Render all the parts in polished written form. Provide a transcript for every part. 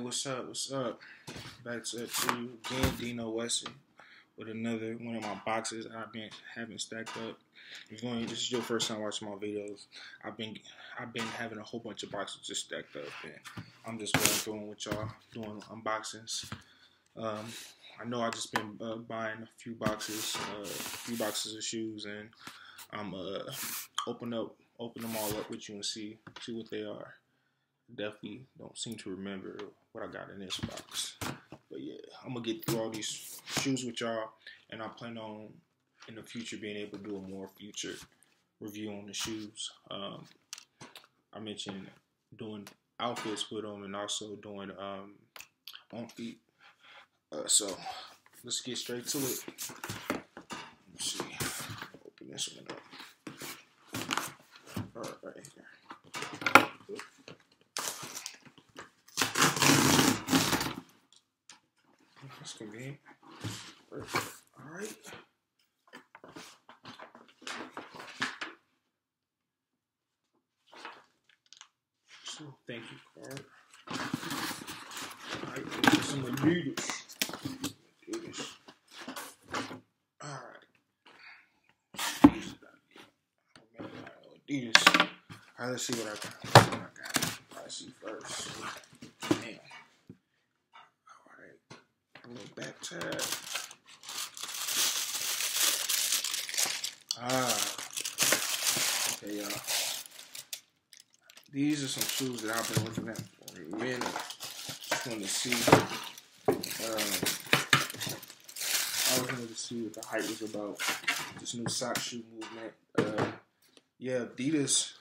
What's up? What's up? Back to you again, Dino Wesson, with another one of my boxes I've been having stacked up. If this is your first time watching my videos, I've been having a whole bunch of boxes just stacked up, and I'm just going through them with y'all, doing unboxings. I know I just been buying a few boxes of shoes, and I'm open them all up with you and see what they are. Definitely don't seem to remember what I got in this box, but yeah, I'm gonna get through all these shoes with y'all, and I plan on in the future being able to do a more future review on the shoes. I mentioned doing outfits with them and also doing on feet. So let's get straight to it. Let's see. Open this one up. All right here. That's convenient. Perfect. All right. So thank you card. All right. Some Adidas. All right. Adidas. All right. Let's see what I got. Let's see first. Damn. A little back tab. Okay, y'all. These are some shoes that I've been looking at for a minute. Just wanted to see. I was wanting to see what the hype was about. This new sock shoe movement. Yeah, Adidas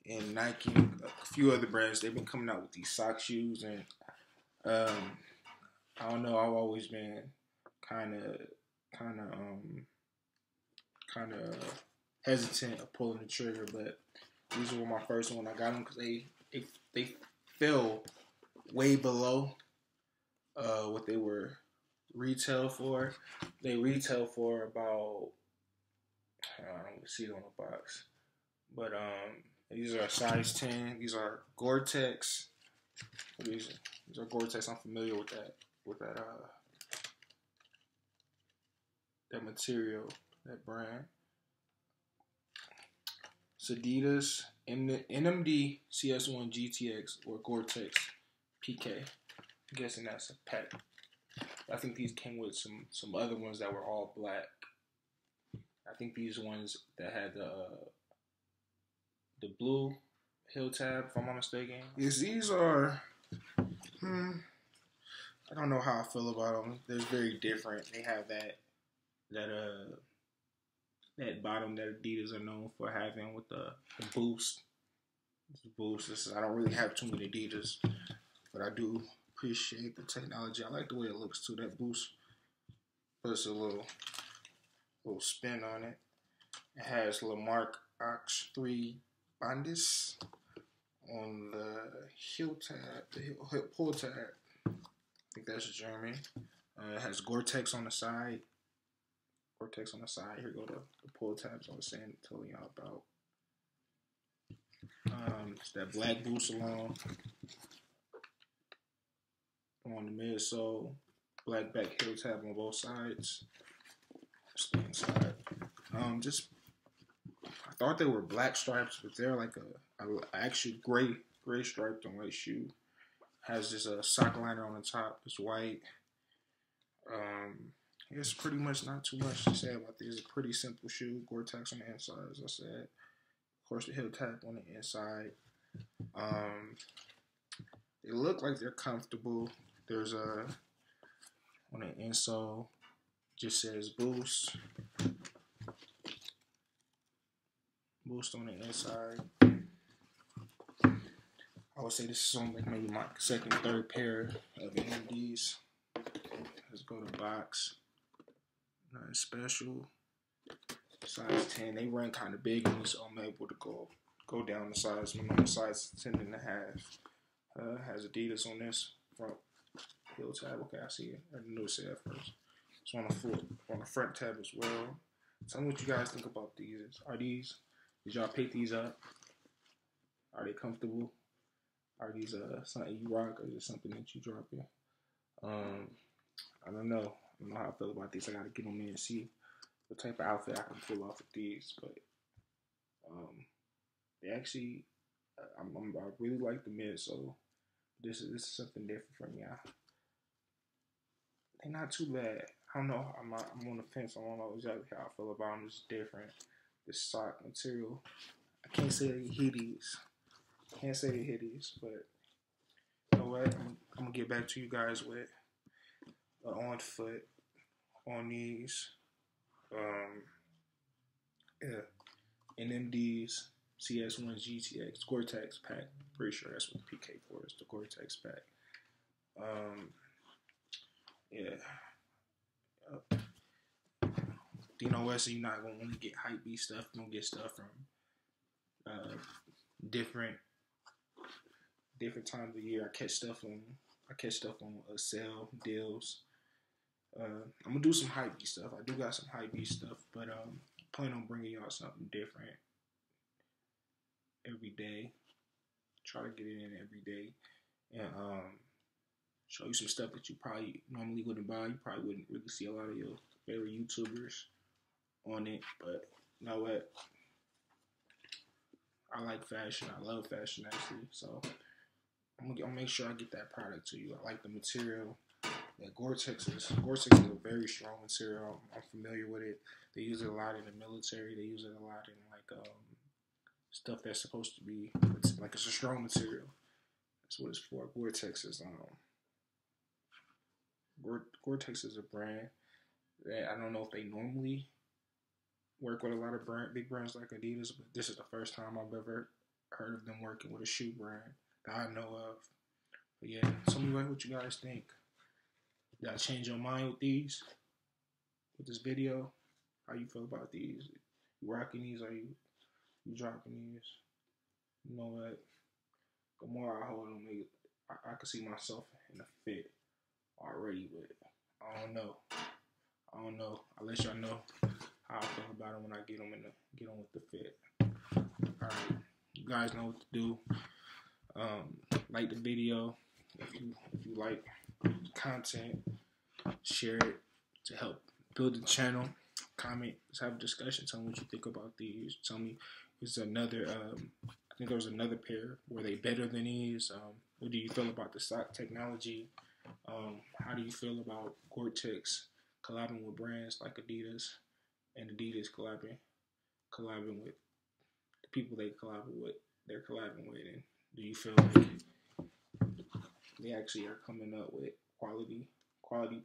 and Nike, a few other brands, they've been coming out with these sock shoes, and I don't know. I've always been kind of hesitant of pulling the trigger, but these were my first one. I got them because they fell way below what they were retail for. They retail for about, I don't see it on the box, but these are size 10. These are Gore-tex. These are Gore-tex. I'm familiar with that. That material, that brand. It's Adidas NMDS CS1 GTX or Gore-tex PK. I'm guessing that's a pack. I think these came with some other ones that were all black. I think these ones that had the blue heel tab, if I'm not mistaken. These are I don't know how I feel about them. They're very different. They have that bottom that Adidas are known for having with the boost. I don't really have too many Adidas, but I do appreciate the technology. I like the way it looks too. That boost puts a little spin on it. It has Lamarck Ox 3 Bandis on the heel tab, the heel pull tab. I think that's German. It has Gore-tex on the side. Gore-tex on the side. Here go the pull tabs I was telling y'all about. It's that black boost along on the midsole. Black back heel tab on both sides. Stay inside. I thought they were black stripes, but they're like a actual gray striped and white shoe. Has this sock liner on the top. It's white. It's pretty much not too much to say about this. It's a pretty simple shoe. Gore-tex on the inside, as I said. Of course, the heel tab on the inside. They look like they're comfortable. There's on the insole, just says Boost. Boost on the inside. I would say this is on like maybe my second, third pair of NMDs. Let's go to box. Nothing special. Size 10. They run kind of big on me, so I'm able to go down the size. I'm on the size 10.5. Has Adidas on this front heel tab. Okay, I see it. I didn't notice it at first. It's on the front tab as well. Tell me what you guys think about these. Did y'all pick these up? Are they comfortable? Are these something you rock, or is it something that you dropping? I don't know. I don't know how I feel about these. I gotta get them in and see what type of outfit I can pull off with these. But they actually, I really like the mids, so this is something different for me. They're not too bad. I don't know. I'm on the fence. I don't know exactly how I feel about them. It's different. This sock material. I can't say they hideous. Can't say they're hideous, but you know what? I'm gonna get back to you guys with on foot, on these. Yeah, NMDS CS1 GTX Gore-tex pack. Pretty sure that's what the PK4 is. The Gore-tex pack. Yeah. Dino Wesson, you're not gonna only get hype beat stuff. You're gonna get stuff from different times of the year. I catch stuff on sale deals. I'm gonna do some hype beat stuff. I do got some hype beat stuff, but plan on bringing y'all something different every day. Try to get it in every day, and show you some stuff that you probably normally wouldn't buy. You probably wouldn't really see a lot of your favorite YouTubers on it, but you know what? I like fashion. I love fashion actually, so I'm gonna make sure I get that product to you. I like the material that Gore-tex is. Gore-tex is a very strong material. I'm familiar with it. They use it a lot in the military. They use it a lot in like stuff that's supposed to be like it's a strong material. That's what it's for. Gore-tex is Gore-tex is a brand that I don't know if they normally work with a lot of big brands like Adidas, but this is the first time I've ever heard of them working with a shoe brand that I know of. But yeah, tell me what you guys think. You gotta change your mind with these, with this video. How you feel about these? You rocking these? Are you dropping these? You know what? The more I hold them, I can see myself in the fit already, but I don't know. I'll let y'all know how I feel about them when I get them with the fit. All right, you guys know what to do. Like the video if you like content. Share it to help build the channel. Comment. Let's have a discussion. Tell me what you think about these. Tell me is another. I think there was another pair. Were they better than these? What do you feel about the sock technology? How do you feel about Gore-tex collabing with brands like Adidas and Adidas collabing with the people they're collabing with? And do you feel like they actually are coming up with quality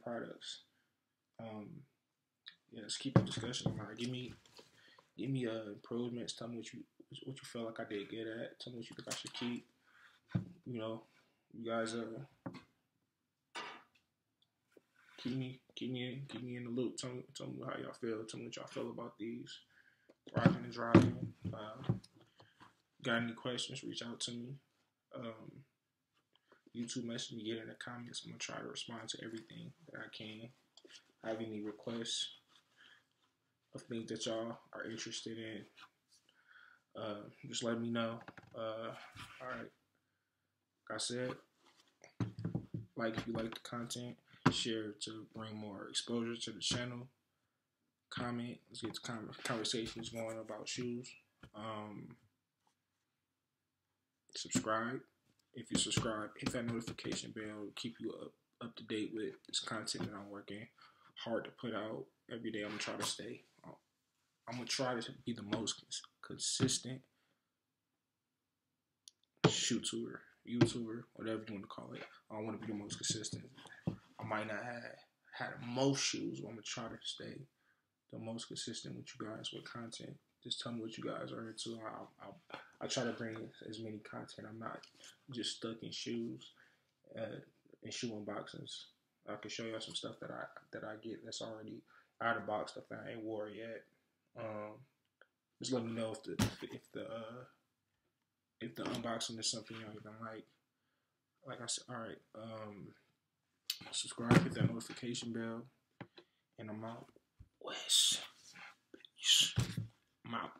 products? Yeah, let's keep the discussion alive. Give me improvements. Tell me what you feel like I did good at. Tell me what you think I should keep. You know, you guys keep me in the loop. Tell me how y'all feel. Tell me what y'all feel about these. Rocking and driving. Got any questions? Reach out to me. YouTube message me, get in the comments. I'm gonna try to respond to everything that I can. Have any requests of things that y'all are interested in, just let me know. Alright, like I said, like if you like the content, share to bring more exposure to the channel. Comment, let's get the conversations going about shoes. Subscribe. If you subscribe, hit that notification bell to keep you up to date with this content that I'm working hard to put out every day. I'm gonna try to stay. I'm gonna try to be the most consistent YouTuber, whatever you want to call it. I want to be the most consistent. I might not have had most shoes, but I'm gonna try to stay the most consistent with you guys with content. Just tell me what you guys are into. I try to bring as many content. I'm not just stuck in shoes and shoe unboxings. I can show y'all some stuff that I get that's already out of box, stuff that I ain't wore yet. Just let me know if the unboxing is something y'all even like. Like I said, all right. Subscribe, hit that notification bell, and I'm out. Wesson. I'm out.